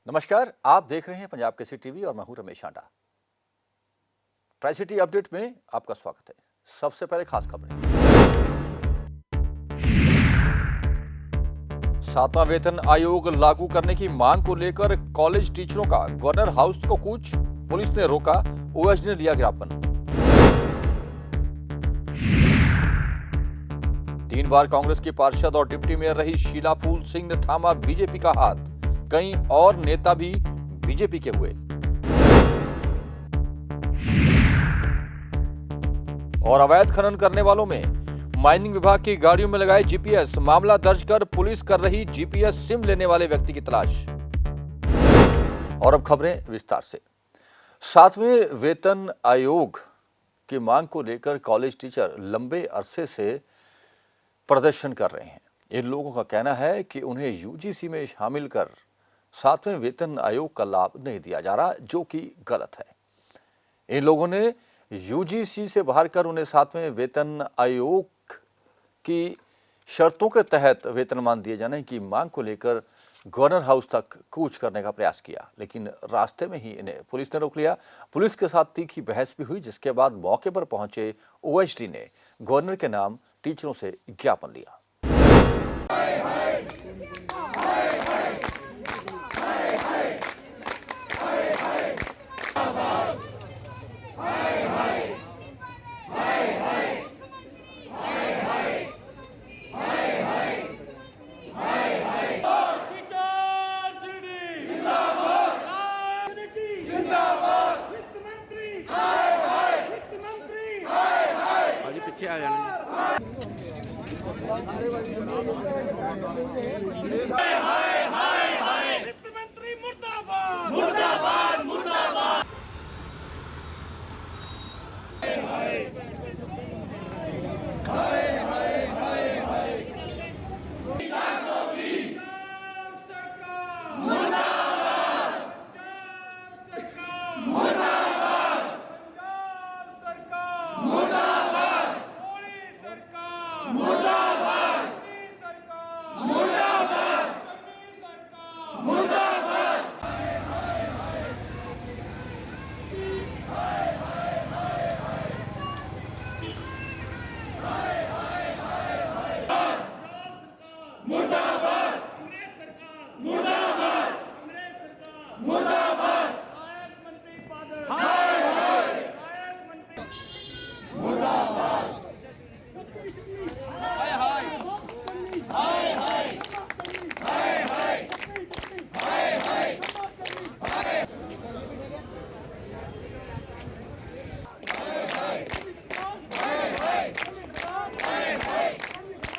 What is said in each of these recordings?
नमस्कार, आप देख रहे हैं पंजाब केसरी टीवी और मैं हूं रमेश आंडा। ट्राई सिटी अपडेट में आपका स्वागत है। सबसे पहले खास खबरें। 7वां वेतन आयोग लागू करने की मांग को लेकर कॉलेज टीचरों का गवर्नर हाउस को कूच, पुलिस ने रोका, ओएसडी ने लिया ज्ञापन। 3 बार कांग्रेस की पार्षद और डिप्टी मेयर रही शीला फूल सिंह ने थामा बीजेपी का हाथ, कई और नेता भी बीजेपी के हुए। और अवैध खनन करने वालों में माइनिंग विभाग की गाड़ियों में लगाए जीपीएस, मामला दर्ज कर पुलिस कर रही जीपीएस सिम लेने वाले व्यक्ति की तलाश। और अब खबरें विस्तार से। 7वें वेतन आयोग की मांग को लेकर कॉलेज टीचर लंबे अरसे से प्रदर्शन कर रहे हैं। इन लोगों का कहना है कि उन्हें यूजीसी में शामिल कर 7वें वेतन आयोग का लाभ नहीं दिया जा रहा, जो कि गलत है। इन लोगों ने यूजीसी से बाहर कर उन्हें 7वें वेतन आयोग की शर्तों के तहत वेतनमान दिए जाने की मांग को लेकर गवर्नर हाउस तक कूच करने का प्रयास किया, लेकिन रास्ते में ही इन्हें पुलिस ने रोक लिया। पुलिस के साथ तीखी बहस भी हुई, जिसके बाद मौके पर पहुंचे ओएसडी ने गवर्नर के नाम टीचरों से ज्ञापन लिया। पीछे आ जाना। वित्त मंत्री मुर्दाबाद मुर्दाबाद मुर्दाबाद।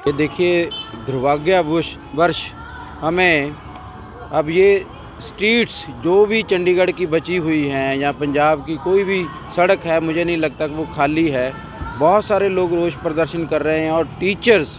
ये देखिए, दुर्भाग्यवश हमें अब ये स्ट्रीट्स जो भी चंडीगढ़ की बची हुई हैं या पंजाब की कोई भी सड़क है, मुझे नहीं लगता कि वो खाली है। बहुत सारे लोग रोष प्रदर्शन कर रहे हैं और टीचर्स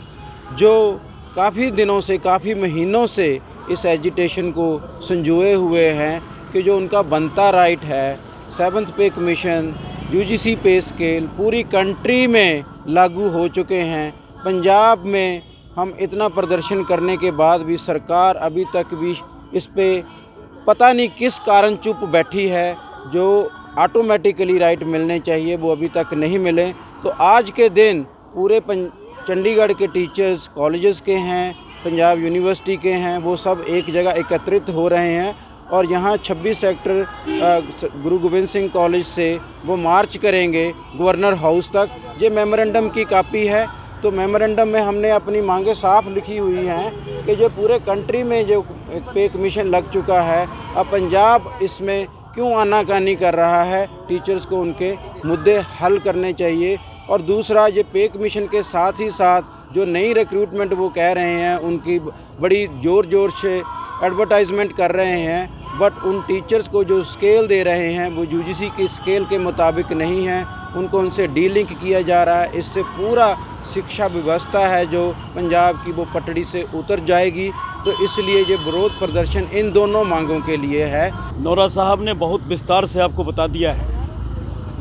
जो काफ़ी दिनों से, काफ़ी महीनों से इस एजिटेशन को संजोए हुए हैं कि जो उनका बनता राइट है, 7th पे कमीशन, यूजीसी पे स्केल पूरी कंट्री में लागू हो चुके हैं। पंजाब में हम इतना प्रदर्शन करने के बाद भी सरकार अभी तक भी इस पे पता नहीं किस कारण चुप बैठी है। जो ऑटोमेटिकली राइट मिलने चाहिए वो अभी तक नहीं मिले। तो आज के दिन पूरे चंडीगढ़ के टीचर्स, कॉलेजेस के हैं, पंजाब यूनिवर्सिटी के हैं, वो सब एक जगह एकत्रित हो रहे हैं और यहाँ 26 सेक्टर गुरु गोबिंद सिंह कॉलेज से वो मार्च करेंगे गवर्नर हाउस तक। ये मेमोरेंडम की कापी है। तो मेमोरेंडम में हमने अपनी मांगें साफ लिखी हुई हैं कि जो पूरे कंट्री में जो पे कमीशन लग चुका है, अब पंजाब इसमें क्यों आनाकानी कर रहा है। टीचर्स को उनके मुद्दे हल करने चाहिए। और दूसरा, ये पे कमीशन के साथ ही साथ जो नई रिक्रूटमेंट वो कह रहे हैं, उनकी बड़ी ज़ोर से एडवर्टाइजमेंट कर रहे हैं, बट उन टीचर्स को जो स्केल दे रहे हैं वो यूजीसी की स्केल के मुताबिक नहीं है। उनको उनसे डीलिंक किया जा रहा है। इससे पूरा शिक्षा व्यवस्था है जो पंजाब की वो पटड़ी से उतर जाएगी। तो इसलिए ये विरोध प्रदर्शन इन दोनों मांगों के लिए है। नोरा साहब ने बहुत विस्तार से आपको बता दिया है।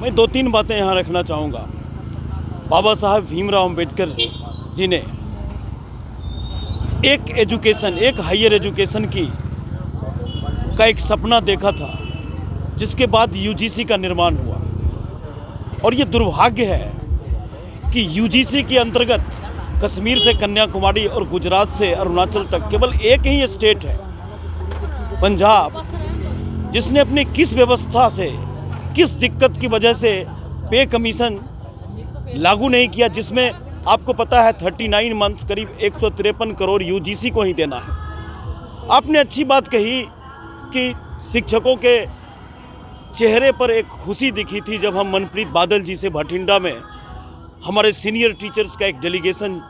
मैं 2-3 बातें यहाँ रखना चाहूँगा। बाबा साहब भीमराव अम्बेडकर जी ने एक एजुकेशन, एक हायर एजुकेशन की का एक सपना देखा था, जिसके बाद यूजीसी का निर्माण हुआ। और ये दुर्भाग्य है कि यूजीसी के अंतर्गत कश्मीर से कन्याकुमारी और गुजरात से अरुणाचल तक केवल एक ही स्टेट है, पंजाब, जिसने अपनी किस व्यवस्था से, किस दिक्कत की वजह से पे कमीशन लागू नहीं किया, जिसमें आपको पता है 39 मंथ करीब 153 करोड़ यूजीसी को ही देना है। आपने अच्छी बात कही कि शिक्षकों के चेहरे पर एक खुशी दिखी थी जब हम मनप्रीत बादल जी से भटिंडा में हमारे सीनियर टीचर्स का एक डेलीगेशन,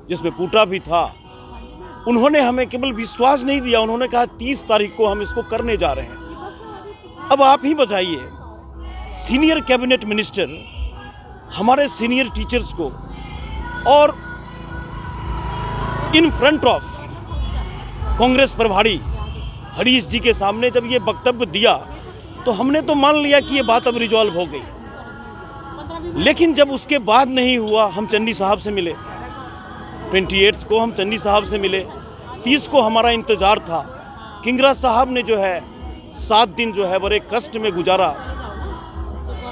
जिसमें पूटा भी था, उन्होंने हमें केवल विश्वास नहीं दिया, उन्होंने कहा 30 तारीख को हम इसको करने जा रहे हैं। अब आप ही बताइए, सीनियर कैबिनेट मिनिस्टर हमारे सीनियर टीचर्स को और इन फ्रंट ऑफ कांग्रेस प्रभारी हरीश जी के सामने जब ये वक्तव्य दिया तो हमने तो मान लिया कि ये बात अब रिजॉल्व हो गई। लेकिन जब उसके बाद नहीं हुआ, हम चन्नी साहब से मिले, 28 को हम चन्नी साहब से मिले, 30 को हमारा इंतज़ार था। किंगरा साहब ने जो है 7 दिन जो है बड़े कष्ट में गुजारा।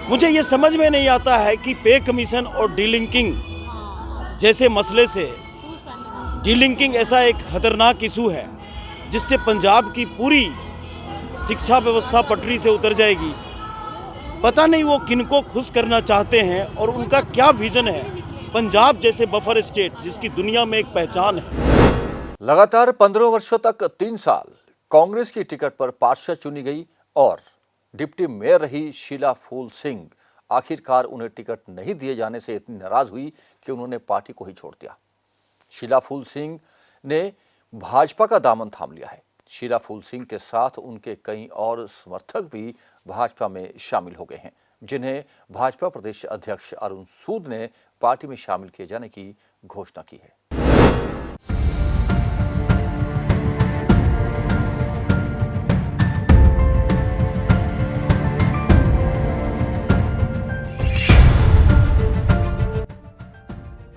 मुझे ये समझ में नहीं आता है कि पे कमीशन और डीलिंकिंग जैसे मसले से, डीलिंकिंग ऐसा एक खतरनाक इशू है जिससे पंजाब की पूरी शिक्षा व्यवस्था पटरी से उतर जाएगी। पता नहीं वो किनको खुश करना चाहते हैं और उनका क्या विजन है पंजाब जैसे बफर स्टेट जिसकी दुनिया में एक पहचान है। लगातार 15 वर्षों तक 3 साल कांग्रेस की टिकट पर पार्षद चुनी गई और डिप्टी मेयर रही शीला फूल सिंह आखिरकार उन्हें टिकट नहीं दिए जाने से इतनी नाराज हुई कि उन्होंने पार्टी को ही छोड़ दिया। शीला फूल सिंह ने भाजपा का दामन थाम लिया है। शीला फूल सिंह के साथ उनके कई और समर्थक भी भाजपा में शामिल हो गए हैं, जिन्हें भाजपा प्रदेश अध्यक्ष अरुण सूद ने पार्टी में शामिल किए जाने की घोषणा की है।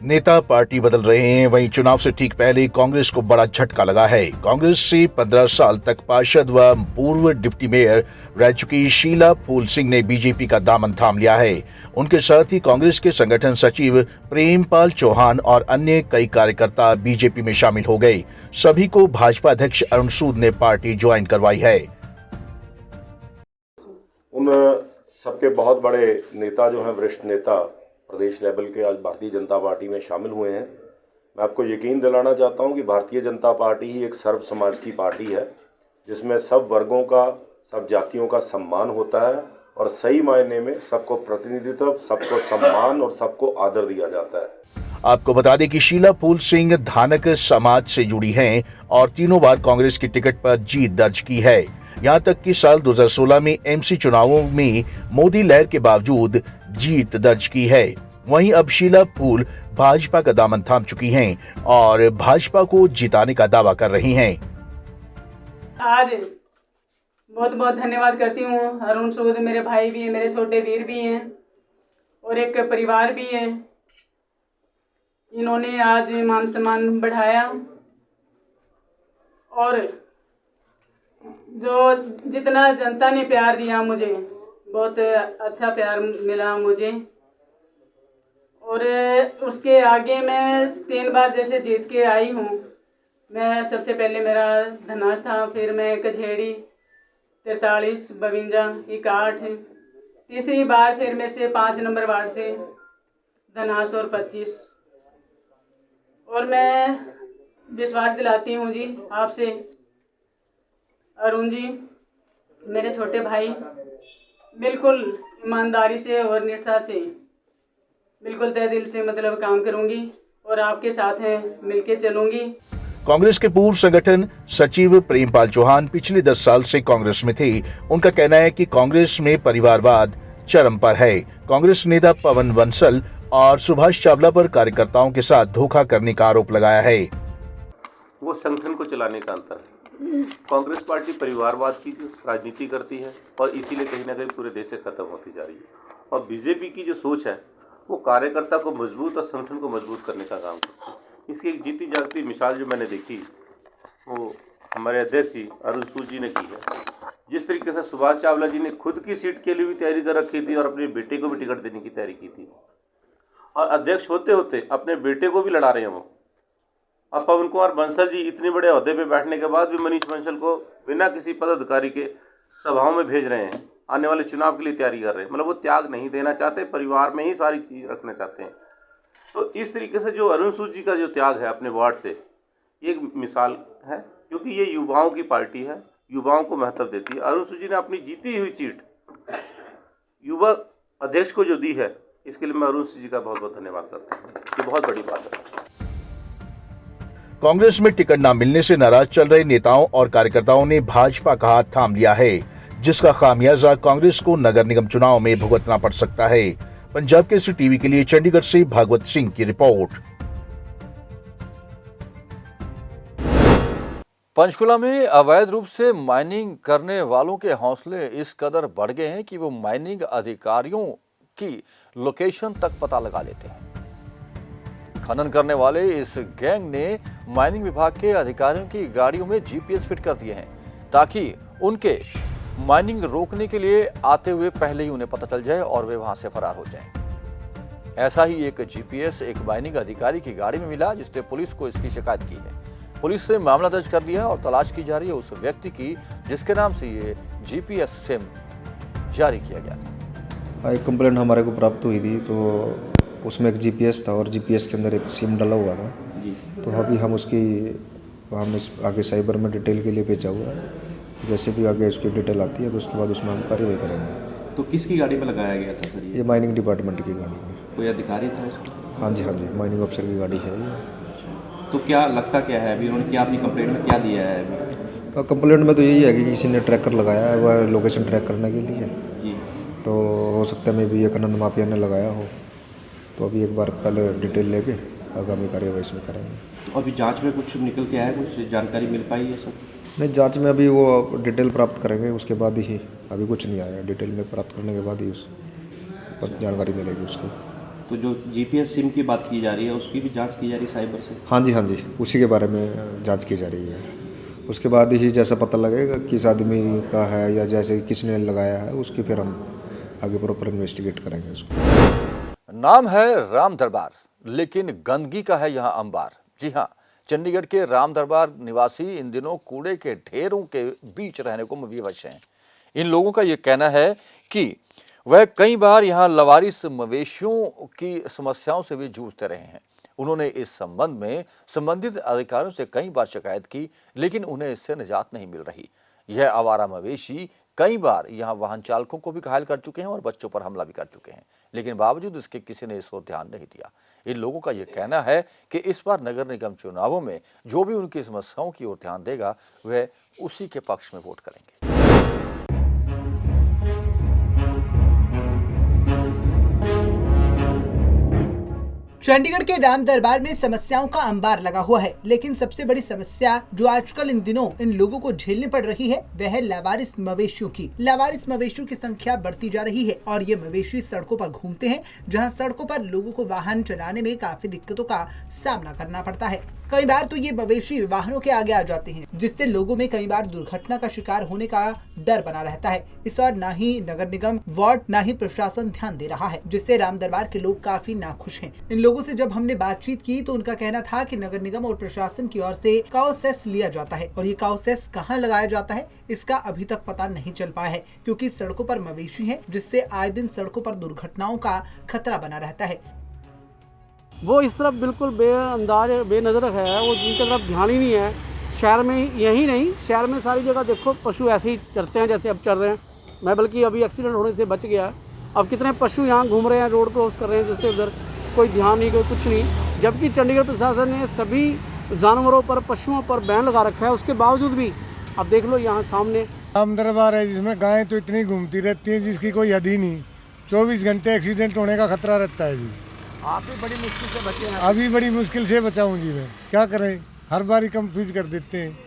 नेता पार्टी बदल रहे हैं, वहीं चुनाव से ठीक पहले कांग्रेस को बड़ा झटका लगा है। कांग्रेस से 15 साल तक पार्षद व पूर्व डिप्टी मेयर रह चुकी शीला फूल सिंह ने बीजेपी का दामन थाम लिया है। उनके साथ ही कांग्रेस के संगठन सचिव प्रेमपाल चौहान और अन्य कई कार्यकर्ता बीजेपी में शामिल हो गए। सभी को भाजपा अध्यक्ष अरुण सूद ने पार्टी ज्वाइन करवाई है। उन सबके बहुत बड़े नेता जो हैं, वरिष्ठ नेता प्रदेश लेवल के, आज भारतीय जनता पार्टी में शामिल हुए हैं। मैं आपको यकीन दिलाना चाहता हूं कि भारतीय जनता पार्टी ही एक सर्व समाज की पार्टी है, जिसमें सब वर्गों का, सब जातियों का सम्मान होता है और सही मायने में सबको प्रतिनिधित्व, सबको सम्मान और सबको आदर दिया जाता है। आपको बता दें कि शीला फूल सिंह धानक समाज से जुड़ी हैं और 3 बार कांग्रेस की टिकट पर जीत दर्ज की है। यहां तक कि साल 2016 में एमसी चुनावों में मोदी लहर के बावजूद जीत दर्ज की है। वहीं अब शीला फूल भाजपा का दामन थाम चुकी हैं और भाजपा को जिताने का दावा कर रही हैं। आज बहुत बहुत धन्यवाद करती हूँ। अरुण सूद मेरे भाई भी हैं, मेरे छोटे वीर भी हैं और एक परिवार भी है। इन्होंने आज मान सम्मान बढ़ाया और जो जितना जनता ने प्यार दिया मुझे, बहुत अच्छा प्यार मिला मुझे। और उसके आगे मैं 3 बार जैसे जीत के आई हूँ। मैं सबसे पहले मेरा धनास था, फिर मैं कझेड़ी 43, 52, 61, तीसरी बार फिर मेरे से 5 नंबर वार्ड से धनास और 25। और मैं विश्वास दिलाती हूँ जी आपसे, अरुण जी मेरे छोटे भाई, बिल्कुल ईमानदारी से और निष्ठा से, बिल्कुल तहे दिल से मतलब काम करूंगी और आपके साथ है मिलके चलूंगी। कांग्रेस के पूर्व संगठन सचिव प्रेमपाल चौहान पिछले 10 साल से कांग्रेस में थे। उनका कहना है कि कांग्रेस में परिवारवाद चरम पर है। कांग्रेस नेता पवन बंसल और सुभाष चावला पर कार्यकर्ताओं के साथ धोखा करने का आरोप लगाया है। वो संगठन को चलाने का अंतर है। कांग्रेस पार्टी परिवारवाद की जो राजनीति करती है और इसीलिए कहीं ना कहीं पूरे देश से खत्म होती जा रही है। और बीजेपी की जो सोच है वो कार्यकर्ता को मजबूत और संगठन को मजबूत करने का काम करती है। इसकी एक जीती जागती मिसाल जो मैंने देखी वो हमारे अध्यक्ष जी अरुण सूद जी ने की है। जिस तरीके से सुभाष चावला जी ने खुद की सीट के लिए भी तैयारी कर रखी थी और अपने बेटे को भी टिकट देने की तैयारी की थी, और अध्यक्ष होते होते अपने बेटे को भी लड़ा रहे हैं वो। अब पवन कुमार बंसल जी इतने बड़े ओहदे पे बैठने के बाद भी मनीष बंसल को बिना किसी पदाधिकारी के सभाओं में भेज रहे हैं, आने वाले चुनाव के लिए तैयारी कर रहे हैं। मतलब वो त्याग नहीं देना चाहते, परिवार में ही सारी चीज़ रखना चाहते हैं। तो इस तरीके से जो अरुण सूद जी का जो त्याग है अपने वार्ड से, ये एक मिसाल है, क्योंकि ये युवाओं की पार्टी है, युवाओं को महत्व देती है। अरुण सूद जी ने अपनी जीती हुई सीट युवा अध्यक्ष को जो दी है, इसके लिए मैं अरुण सूद जी का बहुत बहुत धन्यवाद करता हूँ। ये बहुत बड़ी बात है। कांग्रेस में टिकट न मिलने से नाराज चल रहे नेताओं और कार्यकर्ताओं ने भाजपा का हाथ थाम लिया है, जिसका खामियाजा कांग्रेस को नगर निगम चुनाव में भुगतना पड़ सकता है। पंजाब केसरी टीवी के लिए चंडीगढ़ से भागवत सिंह की रिपोर्ट। पंचकुला में अवैध रूप से माइनिंग करने वालों के हौसले इस कदर बढ़ गए हैं कि वो माइनिंग अधिकारियों की लोकेशन तक पता लगा लेते हैं। खनन करने वाले इस गैंग ने माइनिंग विभाग के अधिकारियों की गाड़ियों में जीपीएस फिट कर दिए हैं, ताकि उनके माइनिंग रोकने के लिए आते हुए पहले ही उन्हें पता चल जाए और वे वहां से फरार हो जाएं। ऐसा ही एक जीपीएस एक माइनिंग अधिकारी की गाड़ी में मिला, जिसने पुलिस को इसकी शिकायत की है। पुलिस से मामला दर्ज कर लिया और तलाश की जा रही है उस व्यक्ति की जिसके नाम से ये जीपीएस सिम जारी किया गया था। एक कंप्लेंट हमारे को प्राप्त हुई थी, तो उसमें एक जीपीएस था और जीपीएस के अंदर एक सिम डला हुआ था। तो अभी हमने आगे साइबर में डिटेल के लिए भेजा हुआ है। जैसे भी आगे उसकी डिटेल आती है तो उसके बाद उसमें हम कार्रवाई करेंगे। तो किसकी गाड़ी में लगाया गया था सर? ये माइनिंग डिपार्टमेंट की गाड़ी में। कोई अधिकारी था इसका? हाँ जी, माइनिंग अफसर की गाड़ी है ये। तो क्या लगता क्या है अभी, उन्होंने क्या अपनी कंप्लेंट में क्या दिया है अभी? कंप्लेंट में तो यही है कि किसी ने ट्रैकर लगाया है, वह लोकेशन ट्रैक करने के लिए जी। तो हो सकता है मे भी ये खनन माफिया ने लगाया हो। तो अभी एक बार पहले डिटेल लेके आगामी कार्यवाही इसमें करेंगे। तो अभी जांच में कुछ निकल के आया, कुछ जानकारी मिल पाई है सर? नहीं, जांच में अभी वो डिटेल प्राप्त करेंगे, उसके बाद ही, अभी कुछ नहीं आया। डिटेल में प्राप्त करने के बाद ही उस पर जानकारी मिलेगी उसकी। तो जो जीपीएस सिम की बात की जा रही है, उसकी भी जांच की जा रही है साइबर से? हाँ जी, उसी के बारे में जांच की जा रही है। उसके बाद ही जैसा पता लगेगा किस आदमी का है या जैसे किसने लगाया है, उसकी फिर हम आगे प्रॉपर इन्वेस्टिगेट करेंगे उसको। नाम है राम दरबार, लेकिन गंदगी का है यहाँ अंबार। जी हाँ, चंडीगढ़ के राम दरबार निवासी इन दिनों कूड़े के ढेरों के बीच रहने को विवश हैं। इन लोगों का ये कहना है कि वह कई बार यहाँ लवारिस मवेशियों की समस्याओं से भी जूझते रहे हैं। उन्होंने इस संबंध में संबंधित अधिकारियों से कई बार शिकायत की, लेकिन उन्हें इससे निजात नहीं मिल रही। यह आवारा मवेशी कई बार यहाँ वाहन चालकों को भी घायल कर चुके हैं और बच्चों पर हमला भी कर चुके हैं, लेकिन बावजूद इसके किसी ने इस ओर ध्यान नहीं दिया। इन लोगों का यह कहना है कि इस बार नगर निगम चुनावों में जो भी उनकी समस्याओं की ओर ध्यान देगा, वह उसी के पक्ष में वोट करेंगे। चंडीगढ़ के राम दरबार में समस्याओं का अंबार लगा हुआ है, लेकिन सबसे बड़ी समस्या जो आजकल इन दिनों इन लोगों को झेलनी पड़ रही है, वह है लावारिस मवेशियों की। लावारिस मवेशियों की संख्या बढ़ती जा रही है और ये मवेशी सड़कों पर घूमते हैं, जहां सड़कों पर लोगों को वाहन चलाने में काफी दिक्कतों का सामना करना पड़ता है। कई बार तो ये मवेशी वाहनों के आगे आ जाते हैं, जिससे लोगों में कई बार दुर्घटना का शिकार होने का डर बना रहता है। इस बार न ही नगर निगम वार्ड न ही प्रशासन ध्यान दे रहा है, जिससे राम दरबार के लोग काफी नाखुश हैं। इन लोगों से जब हमने बातचीत की तो उनका कहना था कि नगर निगम और प्रशासन की ओर से काउ सेस लिया जाता है और ये काउ सेस कहाँ लगाया जाता है, इसका अभी तक पता नहीं चल पाया है, क्योंकि सड़कों पर मवेशी हैं, जिससे आए दिन सड़कों पर दुर्घटनाओं का खतरा बना रहता है। वो इस तरफ बिल्कुल बेअंदाज बेनज़र है, वो जिनकी तरफ ध्यान ही नहीं है। शहर में यही नहीं, शहर में सारी जगह देखो पशु ऐसे ही चरते हैं जैसे अब चल रहे हैं। मैं बल्कि अभी एक्सीडेंट होने से बच गया। अब कितने पशु यहाँ घूम रहे हैं, रोड क्रॉस कर रहे हैं, जिससे उधर कोई ध्यान नहीं, कोई कुछ नहीं। जबकि चंडीगढ़ प्रशासन ने सभी जानवरों पर, पशुओं पर बैन लगा रखा है, उसके बावजूद भी अब देख लो यहाँ सामने राम दरबार है, जिसमें गायें तो इतनी घूमती रहती हैं जिसकी कोई हद ही नहीं। 24 घंटे एक्सीडेंट होने का खतरा रहता है जी। आप भी बड़ी मुश्किल से बचे हैं। अभी बड़ी मुश्किल से बचा हूँ जी मैं, क्या करें, हर बार ही कंफ्यूज कर देते हैं।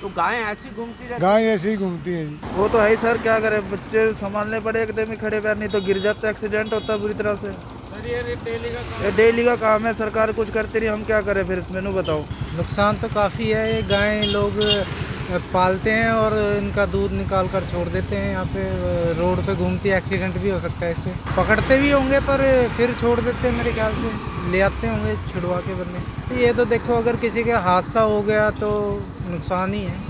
तो गायें ऐसी घूमती रहती, गायें ऐसे ही घूमती हैं जी। वो तो है ही सर, क्या करें, बच्चे संभालने पड़े एकदम ही खड़े पैर, नहीं तो गिर जाते, एक्सीडेंट होता है बुरी तरह से। ये डेली का काम है, सरकार कुछ करती नहीं, हम क्या करें फिर इसमें, बताओ। नुकसान तो काफ़ी है। ये गायें लोग पालते हैं और इनका दूध निकाल कर छोड़ देते हैं यहाँ पे रोड पे घूमती है, एक्सीडेंट भी हो सकता है इससे। पकड़ते भी होंगे पर फिर छोड़ देते हैं, मेरे ख्याल से ले आते होंगे छुड़वा के बंदे। ये तो देखो अगर किसी का हादसा हो गया तो नुकसान ही है।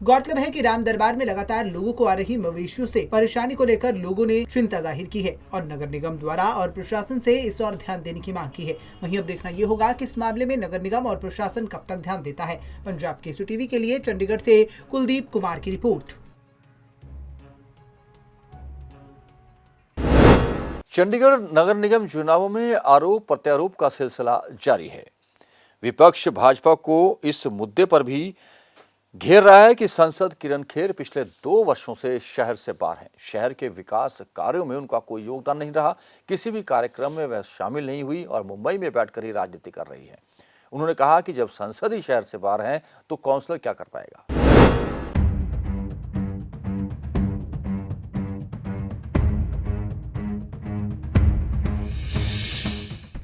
गौरतलब है कि राम दरबार में लगातार लोगों को आ रही मवेशियों से परेशानी को लेकर लोगों ने चिंता जाहिर की है और नगर निगम द्वारा और प्रशासन से इस और ध्यान देने की मांग की है। वहीं अब देखना ये होगा कि इस मामले में नगर निगम और प्रशासन कब तक ध्यान देता है। पंजाब केसरी टीवी के लिए चंडीगढ़ से कुलदीप कुमार की रिपोर्ट। चंडीगढ़ नगर निगम चुनावों में आरोप प्रत्यारोप का सिलसिला जारी है। विपक्ष भाजपा को इस मुद्दे पर भी घेर रहा है कि सांसद किरण खेर पिछले 2 वर्षों से शहर से बाहर हैं। शहर के विकास कार्यों में उनका कोई योगदान नहीं रहा, किसी भी कार्यक्रम में वह शामिल नहीं हुई और मुंबई में बैठकर ही राजनीति कर रही है। उन्होंने कहा कि जब सांसद ही शहर से बाहर हैं तो काउंसलर क्या कर पाएगा।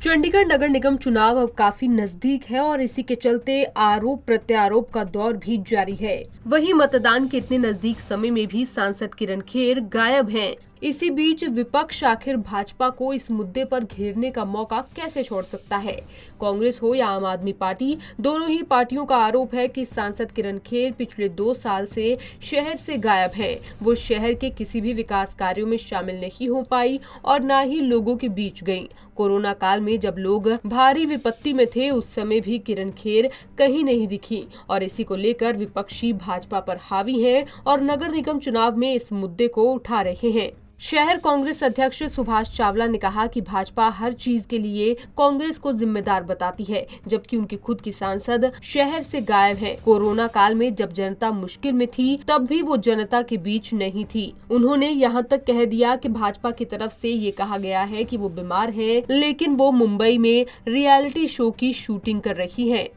चंडीगढ़ नगर निगम चुनाव अब काफी नजदीक है और इसी के चलते आरोप प्रत्यारोप का दौर भी जारी है। वहीं मतदान के इतने नजदीक समय में भी सांसद किरण खेर गायब हैं। इसी बीच विपक्ष आखिर भाजपा को इस मुद्दे पर घेरने का मौका कैसे छोड़ सकता है। कांग्रेस हो या आम आदमी पार्टी, दोनों ही पार्टियों का आरोप है कि सांसद किरण खेर पिछले 2 साल से शहर से गायब हैं। वो शहर के किसी भी विकास कार्यों में शामिल नहीं हो पाई और न ही लोगों के बीच गईं। कोरोना काल में जब लोग भारी विपत्ति में थे उस समय भी किरण खेर कहीं नहीं दिखी और इसी को लेकर विपक्षी भाजपा पर हावी हैं और नगर निगम चुनाव में इस मुद्दे को उठा रहे हैं। शहर कांग्रेस अध्यक्ष सुभाष चावला ने कहा कि भाजपा हर चीज के लिए कांग्रेस को जिम्मेदार बताती है, जबकि उनकी खुद की सांसद शहर से गायब हैं। कोरोना काल में जब जनता मुश्किल में थी तब भी वो जनता के बीच नहीं थी। उन्होंने यहाँ तक कह दिया कि भाजपा की तरफ से ये कहा गया है कि वो बीमार है, लेकिन वो मुंबई में रियलिटी शो की शूटिंग कर रही है।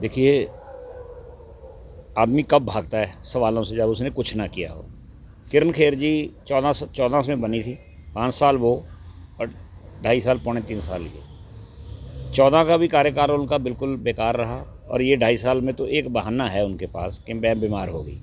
देखिए, आदमी कब भागता है सवालों से जब उसने कुछ ना किया हो। किरण खेर जी 14 में बनी थी, 5 साल वो और 2.5 साल 3 साल ये। 14 का भी कार्यकाल उनका बिल्कुल बेकार रहा और ये 2.5 साल में तो एक बहाना है उनके पास कि मैं बीमार हो गई।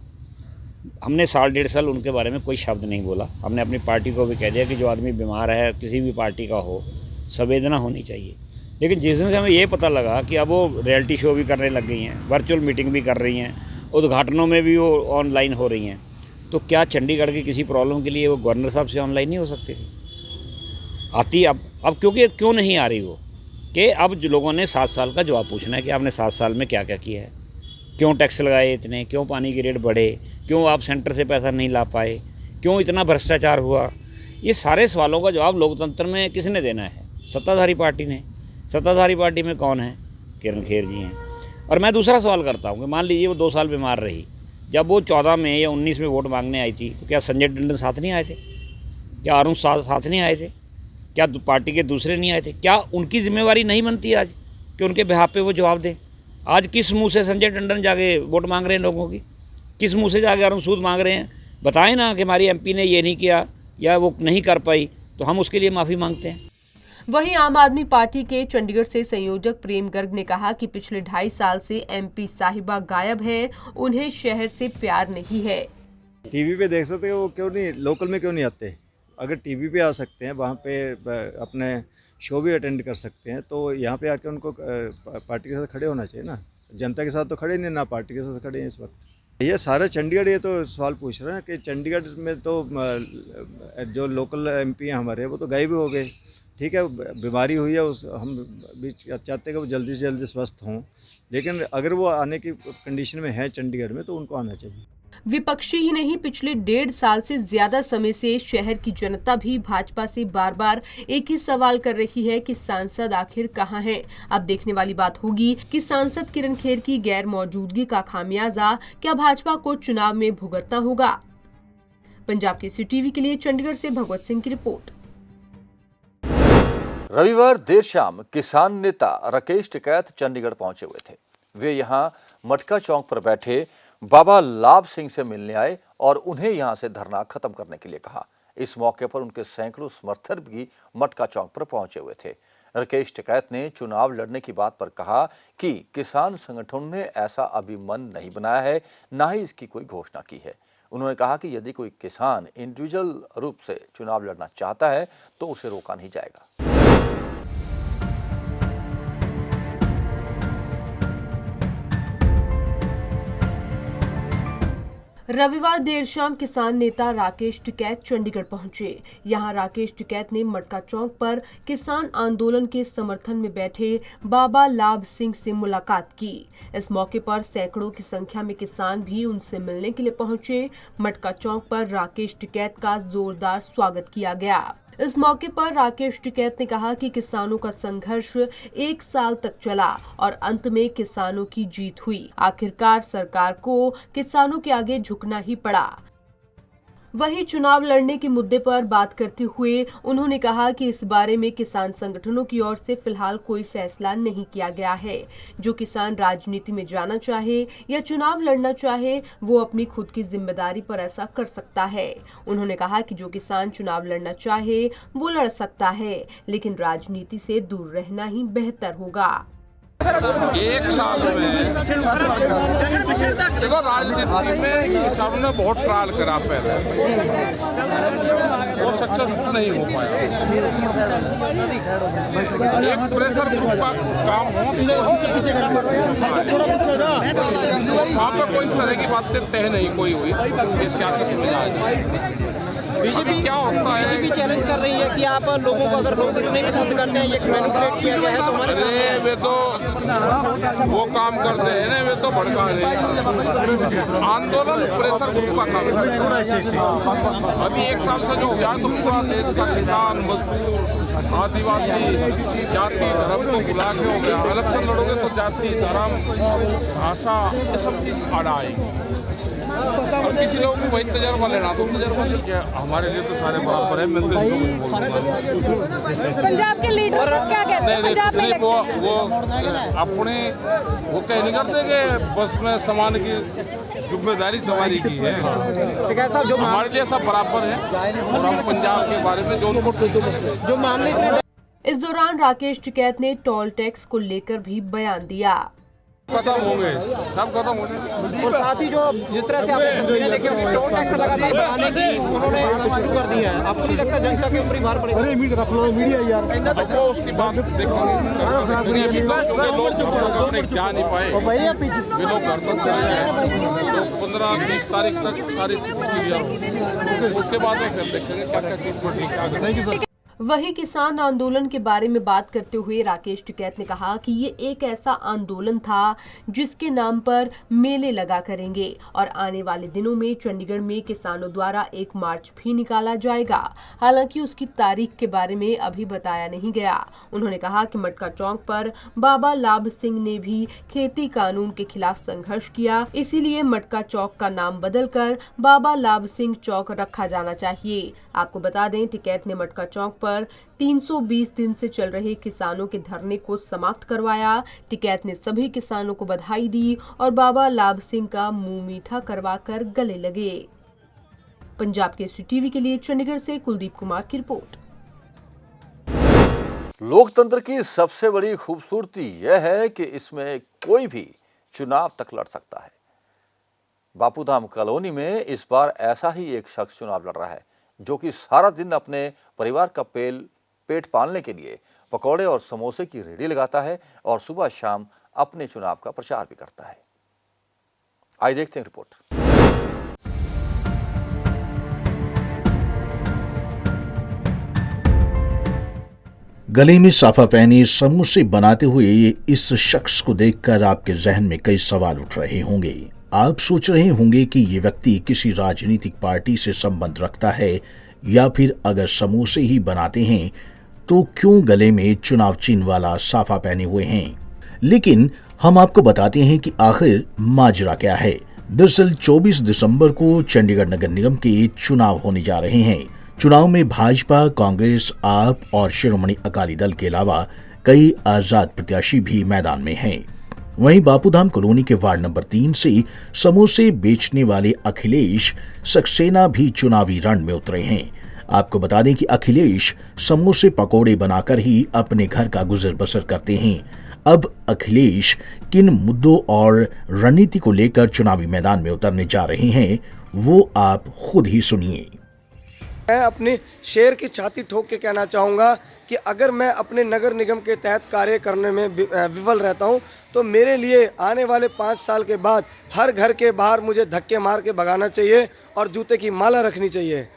हमने 1.5 साल उनके बारे में कोई शब्द नहीं बोला। हमने अपनी पार्टी को भी कह दिया कि जो आदमी बीमार है किसी भी पार्टी का हो, संवेदना होनी चाहिए। लेकिन जिस दिन से हमें ये पता लगा कि अब वो रियलिटी शो भी करने लग गई हैं, वर्चुअल मीटिंग भी कर रही हैं, उद्घाटनों में भी वो ऑनलाइन हो रही हैं, तो क्या चंडीगढ़ की किसी प्रॉब्लम के लिए वो गवर्नर साहब से ऑनलाइन नहीं हो सकती थी? आती अब क्योंकि क्यों नहीं आ रही वो कि अब जो लोगों ने 7 साल का जवाब पूछना है कि आपने 7 साल में क्या क्या किया है, क्यों टैक्स लगाए इतने, क्यों पानी के रेट बढ़े, क्यों आप सेंटर से पैसा नहीं ला पाए, क्यों इतना भ्रष्टाचार हुआ। ये सारे सवालों का जवाब लोकतंत्र में किसने देना है? सत्ताधारी पार्टी ने। सत्ताधारी पार्टी में कौन है? किरण खेर जी हैं। और मैं दूसरा सवाल करता हूँ कि मान लीजिए वो 2 साल बीमार रही, जब वो 14 में या 19 में वोट मांगने आई थी तो क्या संजय टंडन साथ नहीं आए थे? क्या अरुण साथ नहीं आए थे? क्या पार्टी के दूसरे नहीं आए थे? क्या उनकी जिम्मेवारी नहीं बनती आज कि उनके बिहाफ पे वो जवाब दें? आज किस मुंह से संजय टंडन जाके वोट मांग रहे हैं लोगों की? किस मुंह से जाके अरुण सूद मांग रहे हैं? बताएं ना कि हमारी एमपी ने ये नहीं किया या वो नहीं कर पाई, तो हम उसके लिए माफ़ी मांगते हैं। वहीं आम आदमी पार्टी के चंडीगढ़ से संयोजक प्रेम गर्ग ने कहा कि पिछले 2.5 साल से एमपी साहिबा गायब हैं, उन्हें शहर से प्यार नहीं है। टीवी पे देख सकते हैं, वो क्यों नहीं लोकल में क्यों नहीं आते? अगर टीवी पे आ सकते हैं, वहाँ पे अपने शो भी अटेंड कर सकते हैं, तो यहाँ पे आके उनको पार्टी के साथ खड़े होना चाहिए ना। जनता के साथ तो खड़े नहीं, ना पार्टी के साथ खड़े हैं इस वक्त। ये सारा चंडीगढ़ ये तो सवाल पूछ रहे हैं कि चंडीगढ़ में तो जो लोकल एमपी हैं हमारे, वो तो गायब हो गए। ठीक है, बीमारी हुई है, हम भी चाहते हैं कि वो जल्दी से जल्दी स्वस्थ हों, लेकिन अगर वो आने की कंडीशन में है चंडीगढ़ में तो उनको आना चाहिए। विपक्षी ही नहीं, पिछले 1.5 साल से ज्यादा समय से शहर की जनता भी भाजपा से बार बार एक ही सवाल कर रही है कि सांसद आखिर कहां हैं। अब देखने वाली बात होगी कि सांसद किरण खेर की गैर मौजूदगी का खामियाजा क्या भाजपा को चुनाव में भुगतना होगा। पंजाब केसरी टीवी के लिए चंडीगढ़ से भगवत सिंह की रिपोर्ट। रविवार देर शाम किसान नेता राकेश टिकैत चंडीगढ़ पहुंचे हुए थे। वे यहां मटका चौक पर बैठे बाबा लाभ सिंह से मिलने आए और उन्हें यहां से धरना खत्म करने के लिए कहा। इस मौके पर उनके सैकड़ों समर्थक भी मटका चौक पर पहुंचे हुए थे। राकेश टिकैत ने चुनाव लड़ने की बात पर कहा कि किसान संगठनों ने ऐसा अभी मन नहीं बनाया है, ना ही इसकी कोई घोषणा की है। उन्होंने कहा कि यदि कोई किसान इंडिविजुअल रूप से चुनाव लड़ना चाहता है तो उसे रोका नहीं जाएगा। रविवार देर शाम किसान नेता राकेश टिकैत चंडीगढ़ पहुंचे। यहां राकेश टिकैत ने मटका चौक पर किसान आंदोलन के समर्थन में बैठे बाबा लाभ सिंह से मुलाकात की। इस मौके पर सैकड़ों की संख्या में किसान भी उनसे मिलने के लिए पहुंचे। मटका चौक पर राकेश टिकैत का जोरदार स्वागत किया गया। इस मौके पर राकेश टिकैत ने कहा कि किसानों का संघर्ष 1 साल तक चला और अंत में किसानों की जीत हुई। आखिरकार सरकार को किसानों के आगे झुकना ही पड़ा। वहीं चुनाव लड़ने के मुद्दे पर बात करते हुए उन्होंने कहा कि इस बारे में किसान संगठनों की ओर से फिलहाल कोई फैसला नहीं किया गया है। जो किसान राजनीति में जाना चाहे या चुनाव लड़ना चाहे वो अपनी खुद की जिम्मेदारी पर ऐसा कर सकता है। उन्होंने कहा कि जो किसान चुनाव लड़ना चाहे वो लड़ सकता है, लेकिन राजनीति से दूर रहना ही बेहतर होगा। 1 साल में देखो राजनीति में किसानों ने बहुत ट्रायल करा, पहले वो सक्सेसफुल नहीं हो पाया। एक प्रेशर ग्रुप का काम हो वहाँ पे कोई तरह की बातें तय नहीं कोई हुई। ये सियासत में जाए बीजेपी क्या होता है, बीजेपी चैलेंज कर रही है कि आप लोगों को अगर लोग नहीं पसंद करते हैं, ये मैनिपुलेट किया गया है तो हमारे साथ वे तो वो काम करते हैं ना, वे तो भड़का रहे। आंदोलन प्रेशर ग्रुप का काम है। अभी 1 साल से जो गया तो पूरा देश का किसान, मजदूर, आदिवासी, जाति धर्म को बुला के हो गया। इलेक्शन लड़ोगे तो जाति धर्म भाषा ये सब चीज आड़ा आएगी और किसी लोगों को वही तजर्बा लेना तो तजर्बा लेके हमारे लिए तो सारे बराबर है। मिलते पंजाब के लीडर क्या कहते हैं? पंजाब में वो अपने वो कह नहीं करते कि बस में समान की जिम्मेदारी सवारी की है। जो हमारे लिए सब बराबर है और हम पंजाब के बारे में जो उनको जो मामले। इस दौरान राकेश टिकैत ने टोल टैक्स को लेकर भी बयान दिया। खत्म होंगे, सब खत्म होंगे। और साथ ही जो जिस तरह से आपने तस्वीरें देखी होंगी, टोल टैक्स लगातार बढ़ाने की उन्होंने शुरू कर दी है। आपको नहीं लगता जनता के ऊपर भार पड़ेगा? मीडिया यार वो उसकी बात देखेंगे। लोग जा नहीं पाए, वे लोग घर तक चले गए। 15-20 तारीख तक सारी स्थिति क्लियर होगी, उसके बाद में फिर देखेंगे क्या क्या चीज बढ़नी क्या करनी। वहीं किसान आंदोलन के बारे में बात करते हुए राकेश टिकैत ने कहा कि ये एक ऐसा आंदोलन था जिसके नाम पर मेले लगा करेंगे और आने वाले दिनों में चंडीगढ़ में किसानों द्वारा एक मार्च भी निकाला जाएगा। हालांकि उसकी तारीख के बारे में अभी बताया नहीं गया। उन्होंने कहा कि मटका चौक पर बाबा लाभ सिंह ने भी खेती कानून के खिलाफ संघर्ष किया, इसीलिए मटका चौक का नाम बदलकर बाबा लाभ सिंह चौक रखा जाना चाहिए। आपको बता दें, टिकैत ने मटका चौक पर 320 दिन से चल रहे किसानों के धरने को समाप्त करवाया। टिकैत ने सभी किसानों को बधाई दी और बाबा लाभ सिंह का मुंह मीठा करवाकर गले लगे। पंजाब केसरी टीवी के लिए चंडीगढ़ से कुलदीप कुमार की रिपोर्ट। लोकतंत्र की सबसे बड़ी खूबसूरती यह है कि इसमें कोई भी चुनाव तक लड़ सकता है। बापूधाम कॉलोनी में इस बार ऐसा ही एक शख्स चुनाव लड़ रहा है, जो कि सारा दिन अपने परिवार का पेट पालने के लिए पकौड़े और समोसे की रेहड़ी लगाता है और सुबह शाम अपने चुनाव का प्रचार भी करता है। आइए देखते हैं रिपोर्ट। गले में साफा पहने समोसे बनाते हुए इस शख्स को देखकर आपके जहन में कई सवाल उठ रहे होंगे। आप सोच रहे होंगे कि ये व्यक्ति किसी राजनीतिक पार्टी से संबंध रखता है या फिर अगर समोसे ही बनाते हैं तो क्यों गले में चुनाव चिन्ह वाला साफा पहने हुए हैं। लेकिन हम आपको बताते हैं कि आखिर माजरा क्या है। दरअसल 24 दिसंबर को चंडीगढ़ नगर निगम के चुनाव होने जा रहे हैं। चुनाव में भाजपा, कांग्रेस, आप और शिरोमणि अकाली दल के अलावा कई आजाद प्रत्याशी भी मैदान में हैं। वहीं बापूधाम कॉलोनी के वार्ड नंबर 3 से समोसे बेचने वाले अखिलेश सक्सेना भी चुनावी रण में उतरे हैं। आपको बता दें कि अखिलेश समोसे पकोड़े बनाकर ही अपने घर का गुजर बसर करते हैं। अब अखिलेश किन मुद्दों और रणनीति को लेकर चुनावी मैदान में उतरने जा रहे हैं, वो आप खुद ही सुनिए। मैं अपनी शेर की छाती ठोक के कहना चाहूँगा कि अगर मैं अपने नगर निगम के तहत कार्य करने में विफल रहता हूँ तो मेरे लिए आने वाले 5 साल के बाद हर घर के बाहर मुझे धक्के मार के भगाना चाहिए और जूते की माला रखनी चाहिए।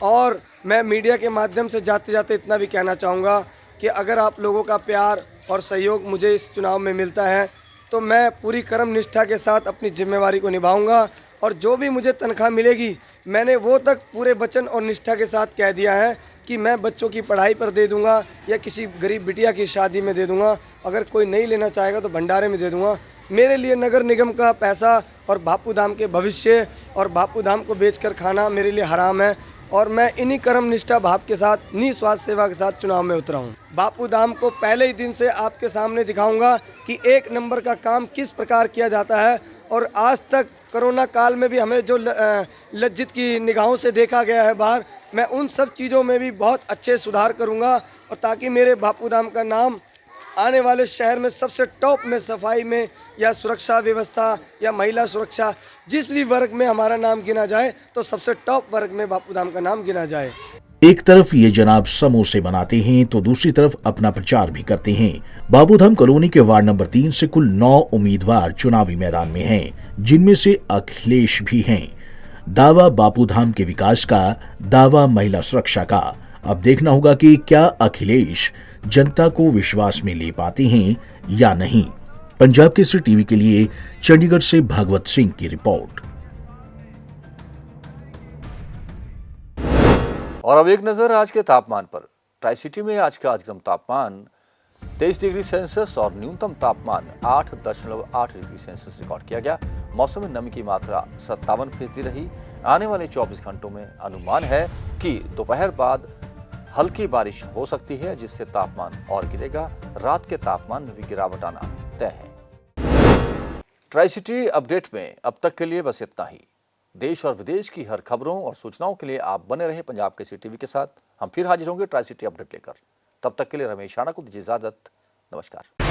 और मैं मीडिया के माध्यम से जाते जाते इतना भी कहना चाहूँगा कि अगर आप लोगों का प्यार और सहयोग मुझे इस चुनाव में मिलता है तो मैं पूरी कर्म निष्ठा के साथ अपनी जिम्मेवारी को निभाऊंगा और जो भी मुझे तनख्वाह मिलेगी मैंने वो तक पूरे वचन और निष्ठा के साथ कह दिया है कि मैं बच्चों की पढ़ाई पर दे दूंगा या किसी गरीब बिटिया की शादी में दे दूंगा। अगर कोई नहीं लेना चाहेगा तो भंडारे में दे दूंगा। मेरे लिए नगर निगम का पैसा और बापू धाम के भविष्य और बापू धाम को बेचकर खाना मेरे लिए हराम है और मैं इन्हीं कर्म निष्ठा भाव के साथ निस्वार्थ सेवा के साथ चुनाव में उतरा हूँ। बापू धाम को पहले ही दिन से आपके सामने दिखाऊंगा कि 1 नंबर का काम किस प्रकार किया जाता है और आज तक कोरोना काल में भी हमें जो लज्जित की निगाहों से देखा गया है बाहर, मैं उन सब चीज़ों में भी बहुत अच्छे सुधार करूंगा और ताकि मेरे बापू धाम का नाम आने वाले शहर में सबसे टॉप में सफाई में या सुरक्षा व्यवस्था या महिला सुरक्षा जिस भी वर्ग में हमारा नाम गिना जाए तो सबसे टॉप वर्ग में बापू धाम का नाम गिना जाए। एक तरफ ये जनाब समोसे बनाते हैं तो दूसरी तरफ अपना प्रचार भी करते हैं। बाबूधाम कॉलोनी के वार्ड नंबर 3 से कुल 9 उम्मीदवार चुनावी मैदान में हैं, जिनमें से अखिलेश भी हैं। दावा बापूधाम के विकास का, दावा महिला सुरक्षा का। अब देखना होगा कि क्या अखिलेश जनता को विश्वास में ले पाते हैं या नहीं। पंजाब केसरी टीवी के लिए चंडीगढ़ से भागवत सिंह की रिपोर्ट। और अब एक नजर आज के तापमान पर। ट्राई सिटी में आज का अधिकतम तापमान 23 डिग्री सेल्सियस और न्यूनतम तापमान 8.8 डिग्री सेल्सियस रिकॉर्ड किया गया। मौसम में नमी की मात्रा 57% रही। आने वाले 24 घंटों में अनुमान है कि दोपहर बाद हल्की बारिश हो सकती है, जिससे तापमान और गिरेगा। रात के तापमान में भी गिरावट आना तय है। ट्राई सिटी अपडेट में अब तक के लिए बस इतना ही। देश और विदेश की हर खबरों और सूचनाओं के लिए आप बने रहें पंजाब केसरी टीवी के साथ। हम फिर हाजिर होंगे ट्राई सिटी अपडेट लेकर। तब तक के लिए रमेश आना को दीजिए इजाजत। नमस्कार।